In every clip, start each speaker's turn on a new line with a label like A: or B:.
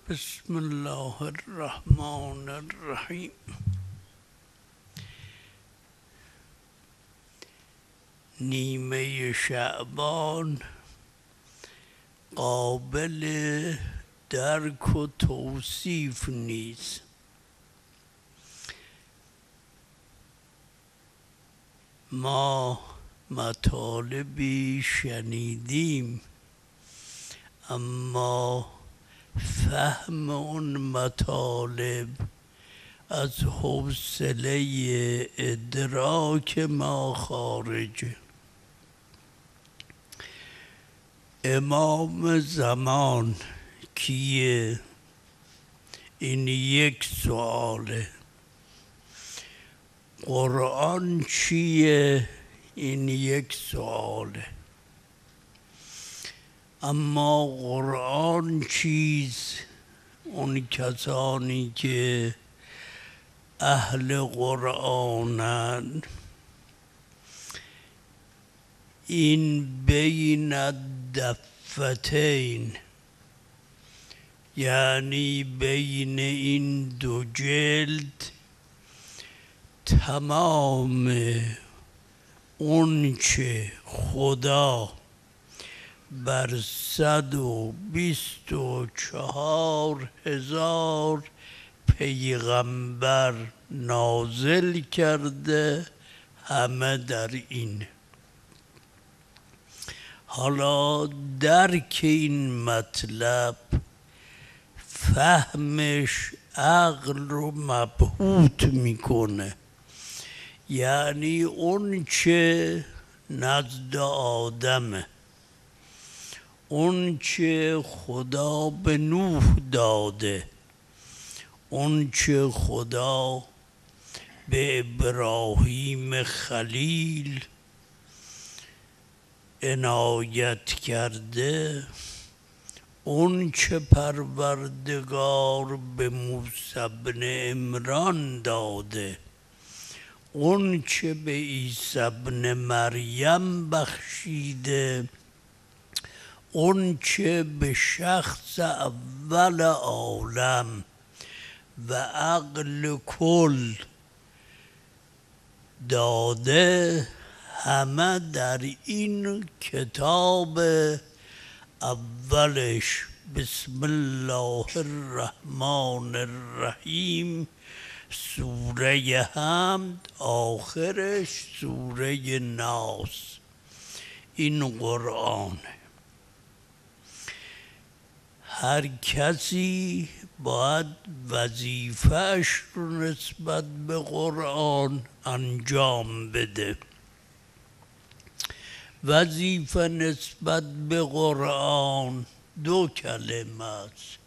A: بسم الله الرحمن الرحیم. نیمه شعبان قابل درک و توصیف نیست. ما مطالبی شنیدیم اما فهم اون مطالب از حوصله ادراک ما خارجه. امام زمان کیه؟ این یک سواله. قرآن چیه؟ این یک سواله. اما قرآن چیست؟ اون کسانی که اهل قرآنند این بین الدفتین، یعنی بین این دو جلد تمام اون چه خدا بر 124,000 پیغمبر نازل کرده، همه در این. حالا درک این مطلب فهمش عقل رو مبهوت میکنه. یعنی اون چه نزد آدمه، اون چه خدا به نوح داده، اون چه خدا به ابراهیم خلیل عنایت کرده، اون چه پروردگار به موسی بن عمران داده، اون چه به عیسی بن مریم بخشیده، اون چه به شخص اول عالم و عقل کل داده، همه در این کتاب اولش بسم الله الرحمن الرحیم سوره حمد، آخرش سوره ناس. این قرآن. هر کسی باید وظیفه‌اش رو نسبت به قرآن انجام بده. وظیفه نسبت به قرآن 2 کلمه است.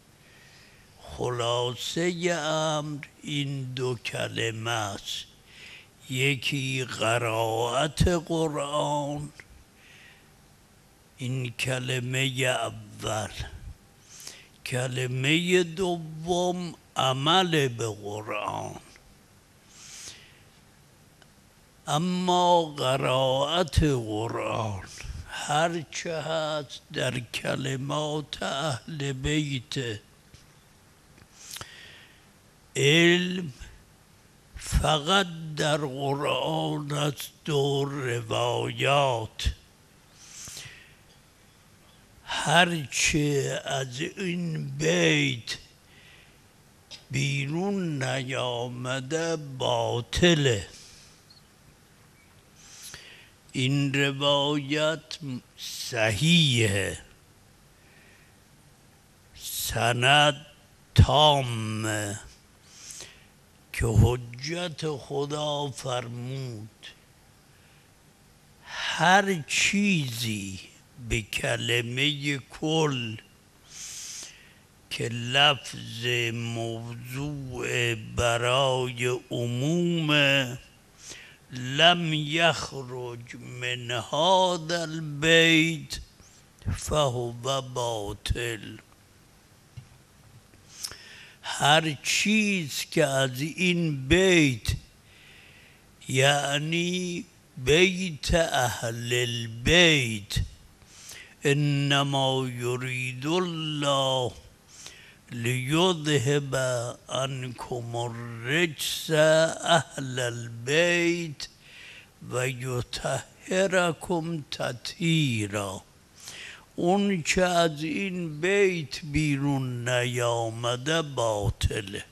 A: خلاصه امر این 2 کلمه است. یکی قرائت قرآن، این کلمه اول. کلمه دوم عمل به قرآن. اما قرائت قرآن هرچه هست در کلمات اهل بیت. علم فقط در قرآن است و روایات. هرچه از این بیت بیرون نیامده باطله. این روایت صحیحه، سند تامه که حجت خدا فرمود هر چیزی به کلمه کل که لفظ موضوع برای عموم لم یخرج من هذا البیت فهو باطل. هر چیز که از این بیت، یعنی بیت اهل البیت، انما یرید الله لیذهب عنکم الرجس اهل البیت و یطهرکم تطهیرا. اون که از این بیت بیرون نیامده باطله.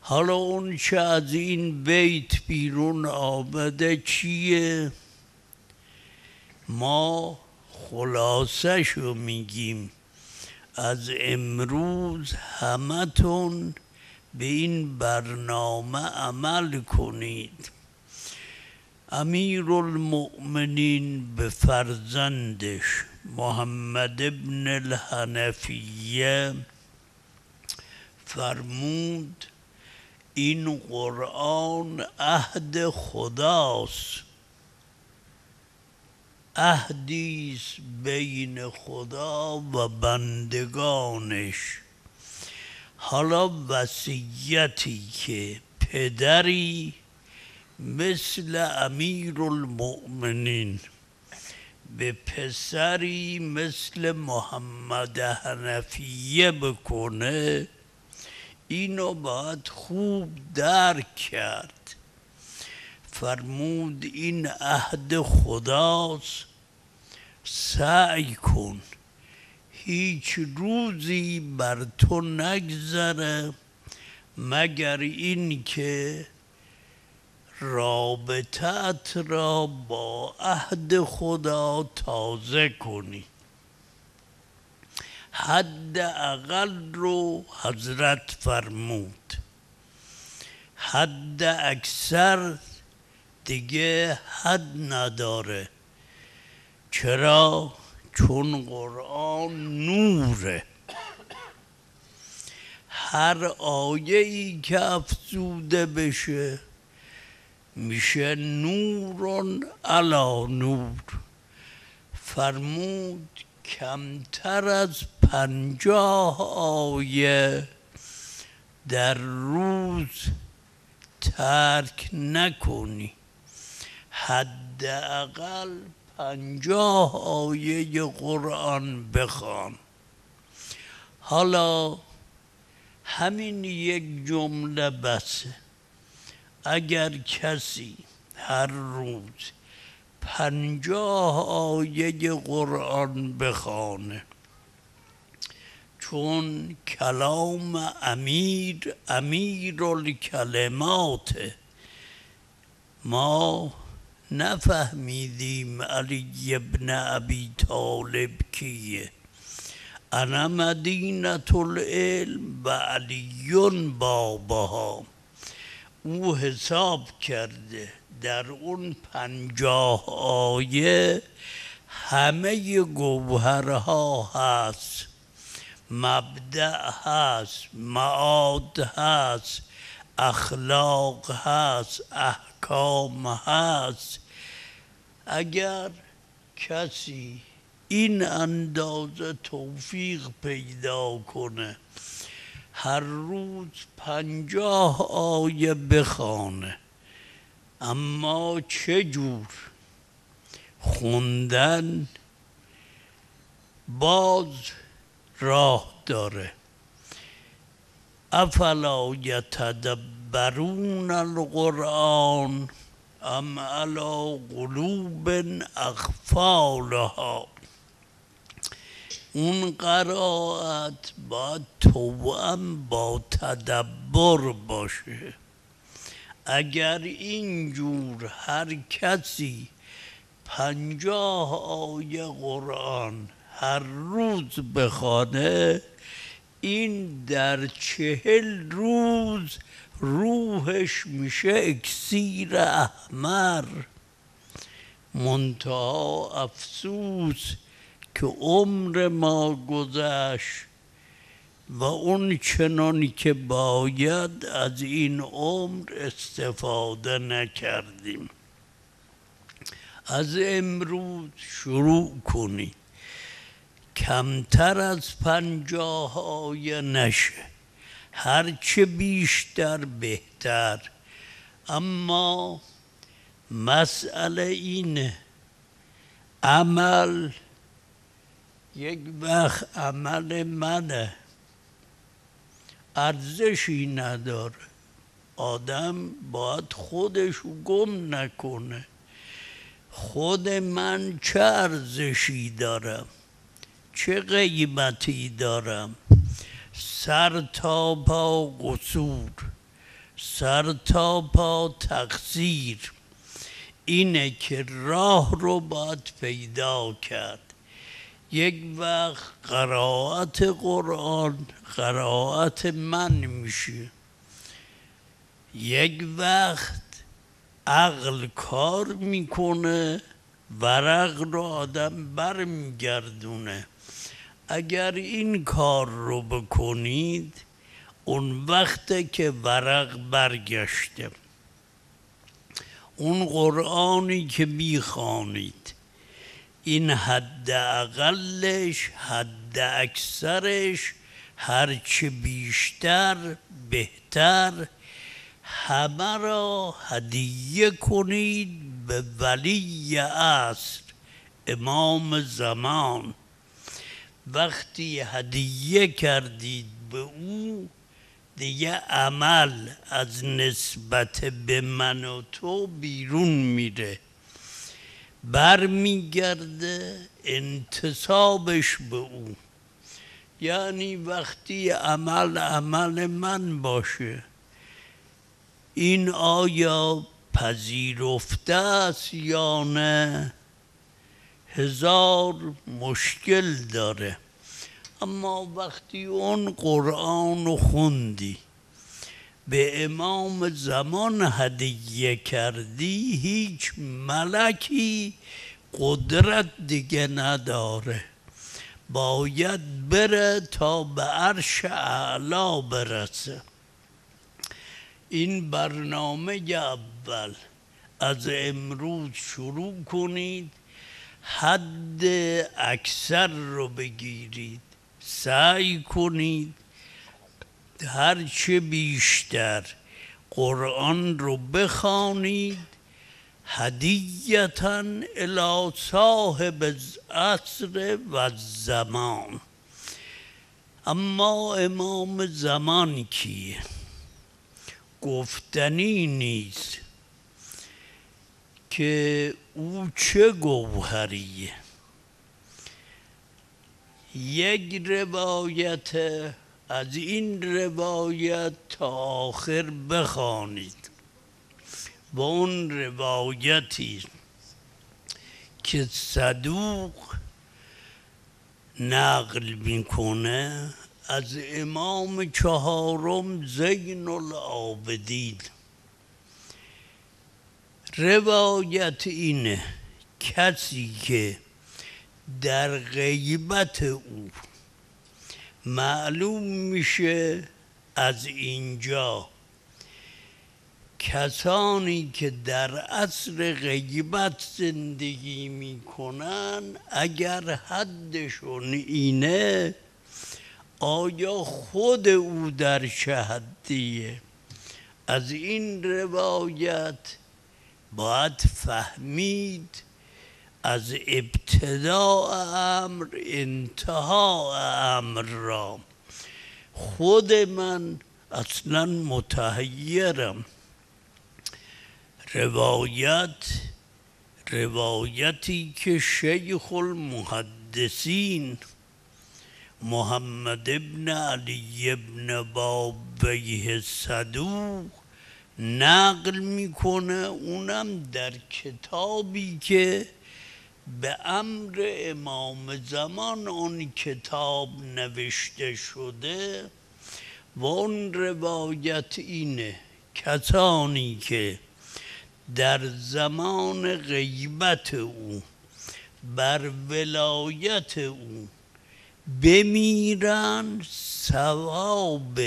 A: حالا اون که از این بیت بیرون آمده چیه؟ ما خلاصه شو میگیم. از امروز همتون به این برنامه عمل کنید. امیرالمؤمنین به فرزندش محمد ابن الحنفیه فرمود این قرآن عهد خداست، عهدیست بین خدا و بندگانش. حالا وصیتی که پدری مثل امیرالمؤمنین به پسری مثل محمد حنفیه بکنه، اینو باید خوب درک کرد. فرمود این عهد خداست، سعی کن هیچ روزی بر تو نگذره مگر این که رابطت را با عهد خدا تازه کنی. حد اقل رو حضرت فرمود، حد اکثر دیگه حد نداره. چرا؟ چون قرآن نوره. هر آیه‌ای که افزوده بشه میشه نورون علی نور. فرمود کمتر از 50 آیه در روز ترک نکنی. حداقل 50 آیه قرآن بخوان. حالا همین یک جمله بسه. اگر کسی هر روز 50 آیه قرآن بخوانه، چون کلام امیرالکلمات، ما نفهمیدیم علی ابن ابی طالب کیه. انا مدینة العلم و علی بابها. او حساب کرده در اون 50 آیه همه گوهرها هست، مبدأ هست، معاد هست، اخلاق هست، احکام هست. اگر کسی این اندازه توفیق پیدا کنه هر روز 50 آیه بخوانه، اما چجور خوندن باز راه داره. افلا یتدبرون القرآن ام علی قلوب اقفالها. اون قرائت باید توأم با تدبر باشه. اگر اینجور هر کسی 50 آیه قرآن هر روز بخوانه، این در 40 روز روحش میشه اکسیر احمر. منتها افسوس که عمر ما گذشت و اون چنان که باید از این عمر استفاده نکردیم. از امروز شروع کنی، کمتر از 50 آیه نشه، هرچه بیشتر بهتر. اما مسئله اینه عمل یک وقت عمل منه، ارزشی نداره. آدم باید خودشو گم نکنه. خود من چه ارزشی دارم؟ چه قیمتی دارم؟ سر تا پا قصور، سر تا پا تقصیر. اینه که راه رو باید پیدا کرد. یک وقت قرائت قرآن قرائت من میشه، یک وقت عقل کار میکنه، ورق رو آدم برمیگردونه. اگر این کار رو بکنید اون وقته که ورق برگشته. اون قرآنی که میخوانید این حد اقلش حد اکثرش هرچه بیشتر بهتر. همه را هدیه کنید به ولی عصر، امام زمان. وقتی هدیه کردید به او دیگه عمل از نسبت به من و تو بیرون میره، برمیگرده انتسابش به او. یعنی وقتی عمل من باشه، این آیا پذیرفته است یا نه؟ هزار مشکل داره. اما وقتی اون قرآن رو خوندی به امام زمان هدیه کردی، هیچ ملکی قدرت دیگه نداره، باید بره تا به عرش اعلا برسه. این برنامه اول از امروز شروع کنید، حد اکثر رو بگیرید، سعی کنید هرچه بیشتر قرآن رو بخوانید. هدیةً الی صاحب العصر و الزمان. اما امام زمان کیه؟ گفتنی نیست که او چه گوهریه. یک روایت از این روایت تا آخر بخوانید و اون روایتی که صدوق نقل میکنه از امام چهارم زین العابدین. روایت اینه کسی که در غیبت او معلوم میشه از اینجا کسانی که در عصر غیبت زندگی میکنن اگر حدشون اینه، آیا خود او در چه حدیه؟ از این روایت باید فهمید از ابتداء امر انتها امر را. خود من اصلا متحیرم. روایتی که شیخ المحدثین محمد ابن علی ابن بابیه صدوق نقل میکنه، اونم در کتابی که به امر امام زمان اون کتاب نوشته شده. و اون روایت اینه کسانی که در زمان غیبت او بر ولایت او بمیرن، ثواب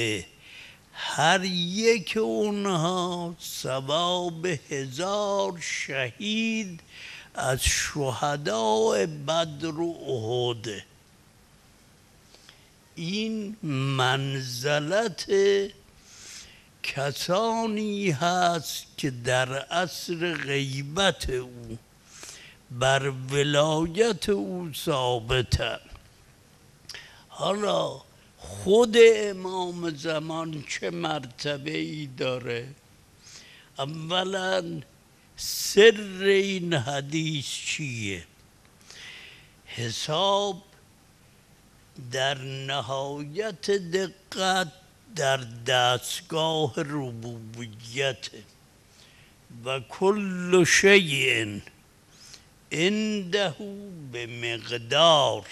A: هر یک اونها ثواب 1000 شهید از شهداء بدر و احد. این منزلت کسانی هست که در عصر غیبت او بر ولایت او ثابتند. حالا خود امام زمان چه مرتبه ای داره؟ اولا سر این حدیث چیه؟ حساب در نهایت دقت در دستگاه ربوبیت و کل شیء عنده به مقدار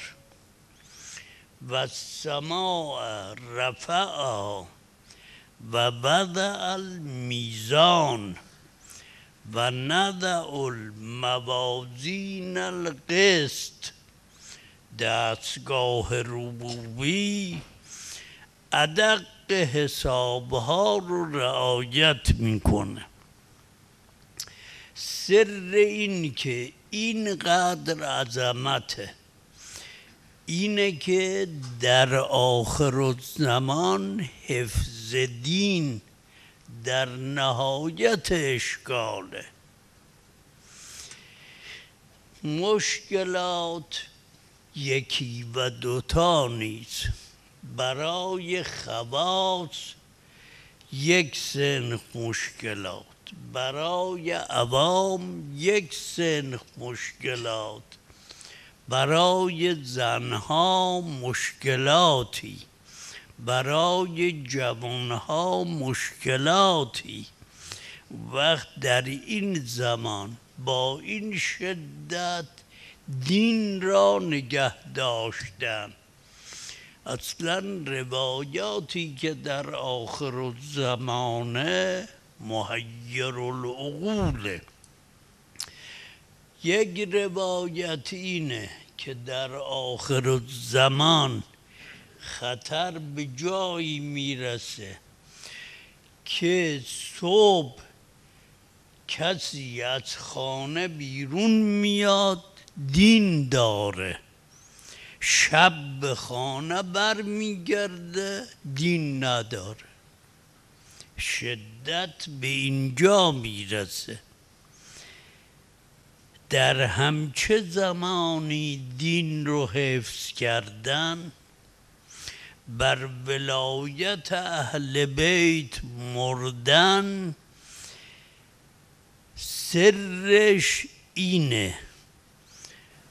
A: و السماء رفعها و وضع المیزان و نضع الموازین القسط. دستگاه ربوبی ادق حسابها رو رعایت میکنه. سر این که اینقدر عظمته اینه که در آخرالزمان حفظ دین در نهایت اشکاله. مشکلات یکی و دوتا نیست. برای خواص یک سنخ مشکلات، برای عوام یک سنخ مشکلات، برای زنها مشکلاتی، برای جوانها مشکلاتی. وقت در این زمان با این شدت دین را نگه داشتن. اصلا روایاتی که در آخر الزمانه محیر العقوله. یک روایت اینه که در آخر الزمان خطر به جایی میرسه که صبح کسی از خانه بیرون میاد دین داره، شب به خانه برمیگرده دین نداره. شدت به اینجا میرسه. در همچه زمانی دین رو حفظ کردن، بر ولایت اهل بیت مردن، سرش اینه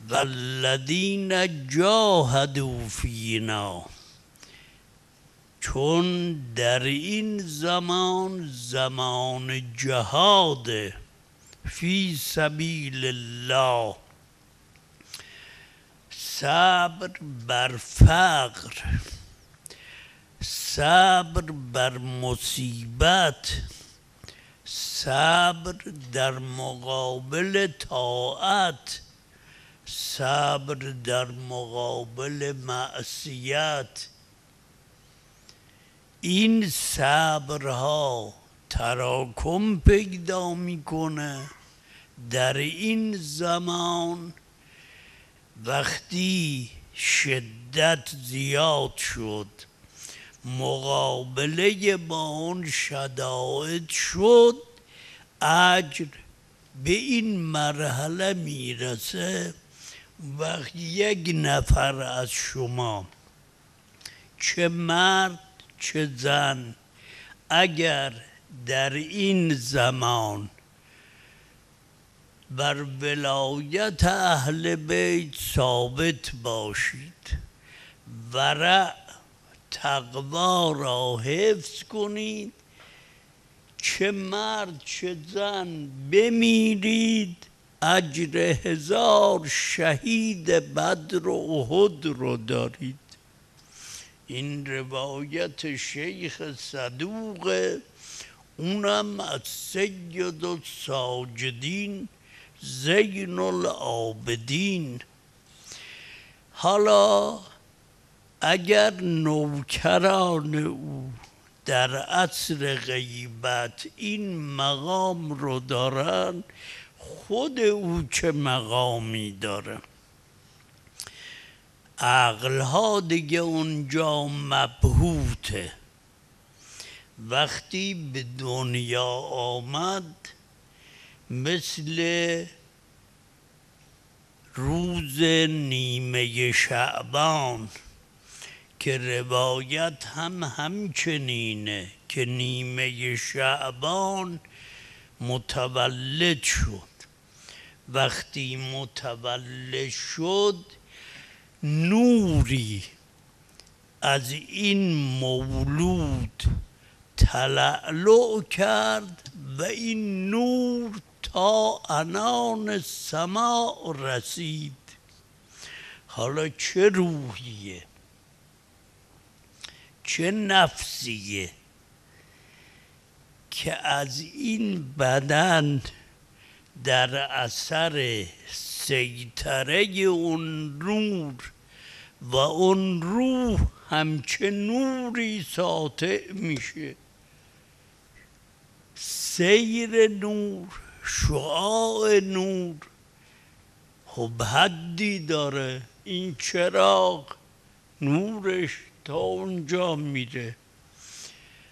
A: والذین جاهدوا فینا. چون در این زمان زمان جهاد فی سبیل الله، صبر بر فقر، صبر بر مصیبت، صبر در مقابل طاعت، صبر در مقابل معصیت. این صبرها تراکم پیدا میکنه در این زمان. وقتی شدت زیاد شد، مقابله با اون شدائد شد، اجر به این مرحله میرسه. وقتی یک نفر از شما، چه مرد چه زن، اگر در این زمان بر ولایت اهل بیت ثابت باشید، ورع تقوا را حفظ کنید، چه مرد چه زن بمیرید، اجر 1000 شهید بدر و احد رو دارید. این روایت شیخ صدوقه، اونم از سید الساجدین زین العابدین. حالا اگر نوکران او در عصر غیبت این مقام رو دارن، خود او چه مقامی داره؟ عقلها دیگه اونجا مبهوته. وقتی به دنیا آمد مثل روز نیمه شعبان که روایت هم همچنینه که نیمه شعبان متولد شد. وقتی متولد شد نوری از این مولود تلألؤ کرد و این نور تا عنان سماع رسید. حالا چه روحیه، چه نفسیه که از این بدن در اثر سیطره اون نور و اون روح همچه نوری ساطع میشه. سیر نور، شعاع نور خب حدی داره. این چراغ نورش تا اونجا میره.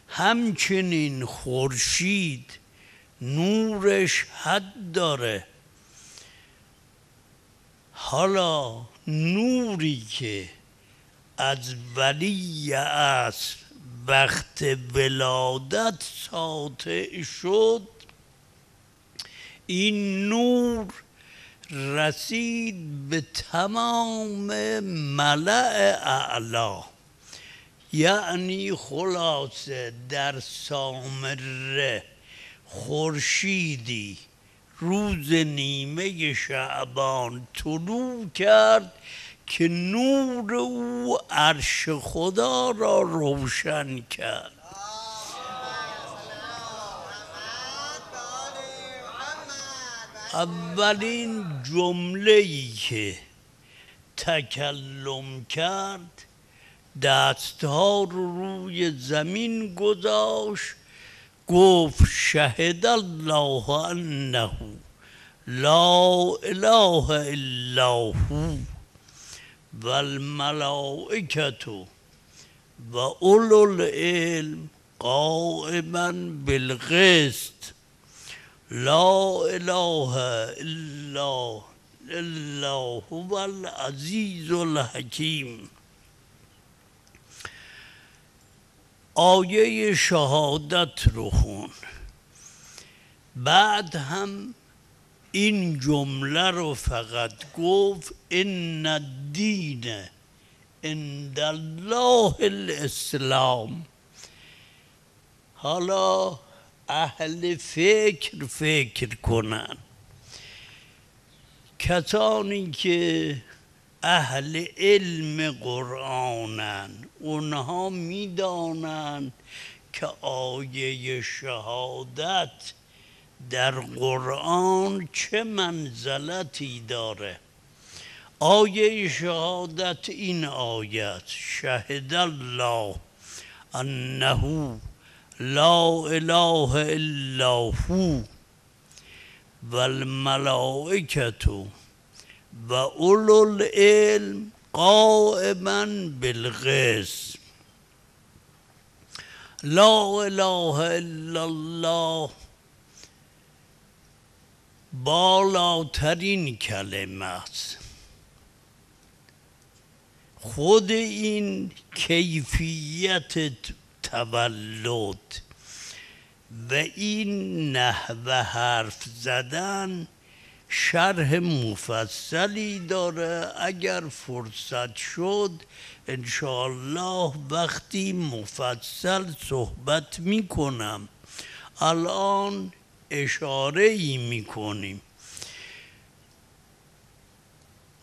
A: همچنین خورشید نورش حد داره. حالا نوری که از ولی اصل وقت ولادت ساطع شد، این نور رسید به تمام ملأ اعلا. یعنی خلاصه در سامره خورشیدی روز نیمه شعبان طلوع کرد که نور او عرش خدا را روشن کرد. اولین جمله‌ای که تکلم کرد دستها رو روی زمین گذاشت، گفت شهد الله انه لا اله الا هو و الملائکة و اولو العلم قائما بالقسط لا اله الا هو العزیز الحکیم. آیه شهادت رو خون. بعد هم این جمله رو فقط گفت ان الدین عند الله الاسلام. حالا اهل فکر کنن، کسانی که اهل علم قرآنن اونها میدانن که آیه شهادت در قرآن چه منزلتی داره. آیه شهادت این آیت شهد الله انه لا اله الا هو و الملائکة و اولو العلم قائما بالقسط. لا اله الا الله بالاترین کلمه است. خود این کیفیت تولد و این نحو حرف زدن شرح مفصلی داره. اگر فرصت شد انشاءالله وقتی مفصل صحبت میکنم. الان اشاره ای میکنیم.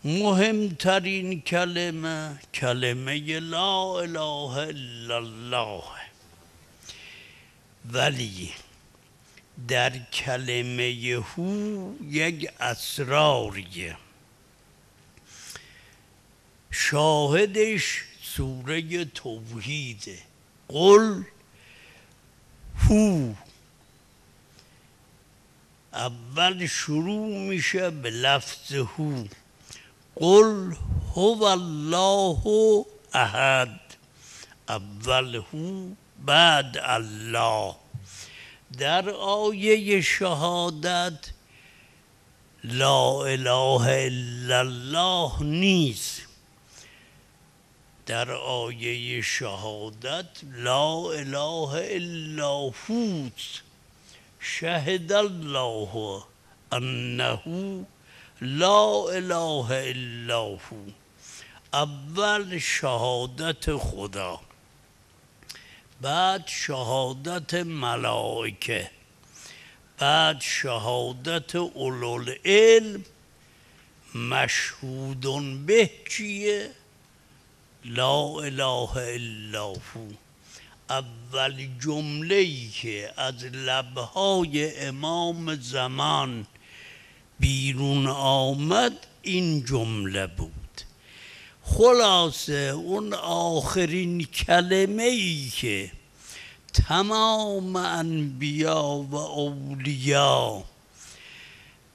A: مهمترین کلمه لا اله الا الله، ولی در کلمه هو یک اسراریه. شاهدش سوره توحیده. قل هو اول شروع میشه به لفظ هو. قل هو الله احد. اول هو بعد الله. در آیه شهادت لا اله الا الله نیست. در آیه شهادت لا اله الا هوست، شهد الله انه لا اله الا هو. اول شهادت خدا، بعد شهادت ملائکه، بعد شهادت اولوالعلم. مشهود به چیه؟ لا اله الا هو. اول جمله‌ای که از لبهای امام زمان بیرون آمد این جمله بود. خلاصه اون آخرین کلمه ای که تمام انبیا و اولیا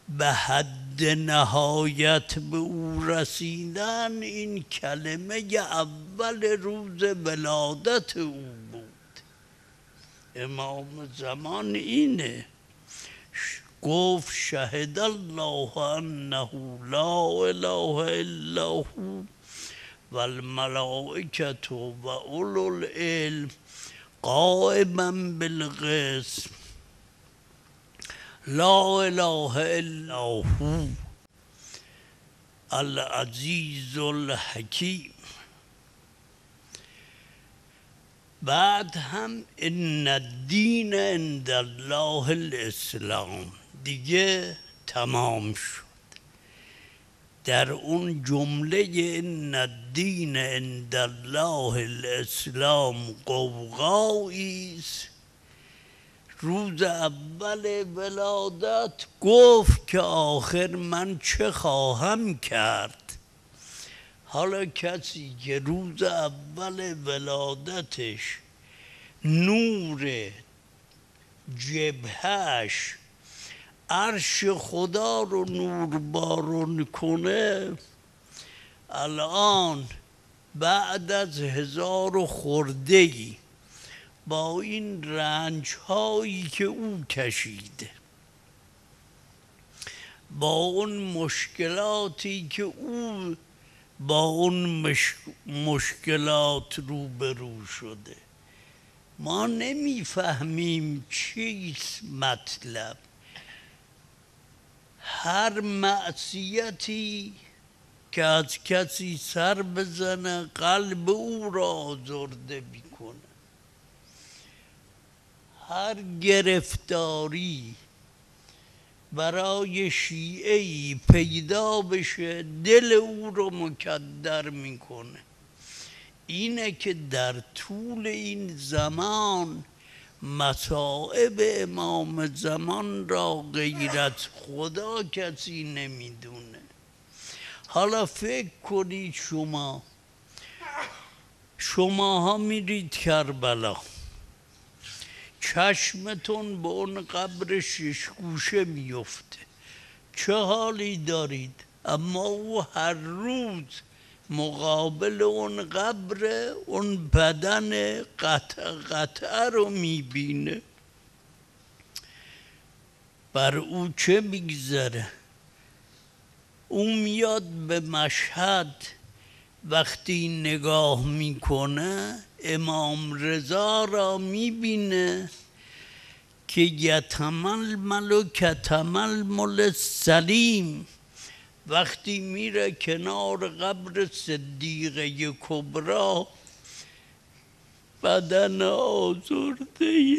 A: به حد نهایت به او رسیدن، این کلمه اول روز ولادت او بود. امام زمان اینه گفت شهد الله انه لا اله الا هو و الملائکة و اولو العلم قائما بالقسط لا اله الا هو العزیز الحکیم. بعد هم ان الدین عند الله الاسلام دیگه تمام شد. در اون جمله ان الدین عند الله الاسلام قوقایی است. روز اول ولادت گفت که آخر من چه خواهم کرد. حالا کسی که روز اول ولادتش نور جبهش عرش خدا رو نوربارون کنه، الان بعد از 1000 خورده‌ای با این رنج هایی که او کشیده، با اون مشکلاتی که او با اون مشکلات روبرو شده، ما نمیفهمیم چیست مطلب. هر معصیتی که از کسی سر بزنه قلب او را آزرده میکنه. هر گرفتاری برای شیعه‌ای پیدا بشه دل او رو مکدر میکنه. اینه که در طول این زمان مصائب امام زمان را غیر از خدا کسی نمیدونه. حالا فکر کنید شماها میرید کربلا، چشمتون به اون قبر 6 گوشه میفته، چه حالی دارید؟ اما او هر روز مقابل اون قبر اون بدن قطعه رو میبینه، بر او چه میگذره؟ او میاد به مشهد، وقتی نگاه میکنه امام رضا را میبینه که یتململ کتململ سلیم. وقتی میره کنار قبر صدیقه کبرا بدن آزرده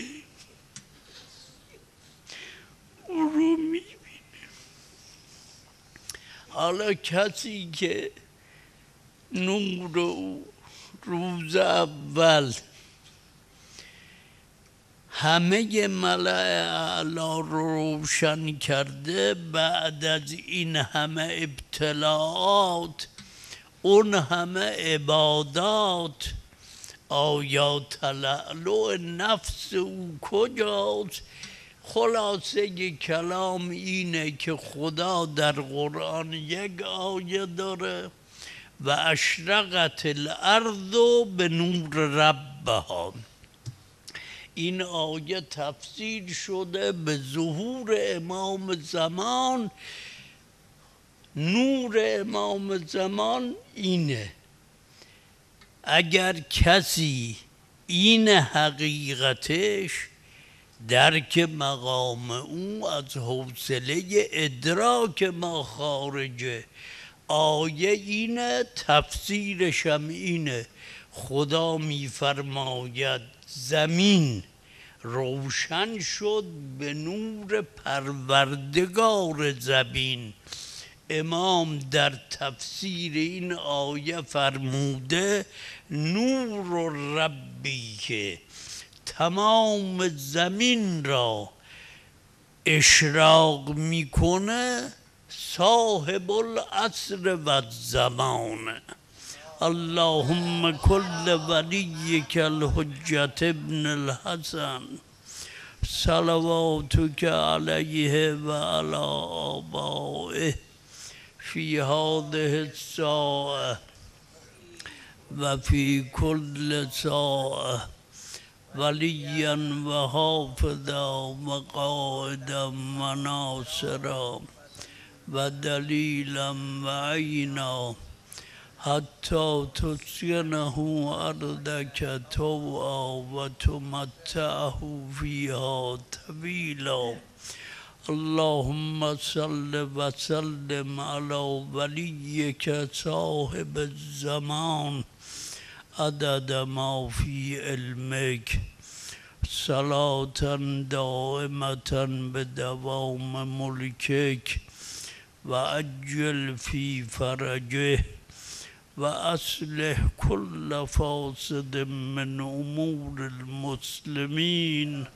A: او رو میبینه. حالا کسی که نور او روز اول همه ملأ اعلی رو روشن کرده، بعد از این همه ابتلاعات، اون همه عبادات، آیا تلألؤ نفس او کجاست؟ خلاصه کلام اینه که خدا در قرآن یک آیه داره و اشرقت الارض به نور ربها. این آیه تفسیر شده به ظهور امام زمان. نور امام زمان اینه. اگر کسی این حقیقتش درک مقام او از حوصله ادراک ما خارجه. آیه اینه، تفسیرش هم اینه. خدا میفرماید زمین روشن شد به نور پروردگار زمین. امام در تفسیر این آیه فرموده نور ربی که تمام زمین را اشراق میکنه صاحب العصر و الزمان. اللهم کل ولیک الحجة ابن الحسن صلواتک علیه و علی آبائه فی هذه الساعة و فی کل ساعة ولیا و حافظا و قائدا و ناصرا و دلیلا و عینا حتی تسکنه ارضک طوعا و تمتعه فیها طویلا. اللهم صل و سلم علی ولیک صاحب الزمان عدد ما فی علمک صلاة دائمة بدوام ملکک و عجل فی فرجه و اصلح كل فاسد من امور المسلمین.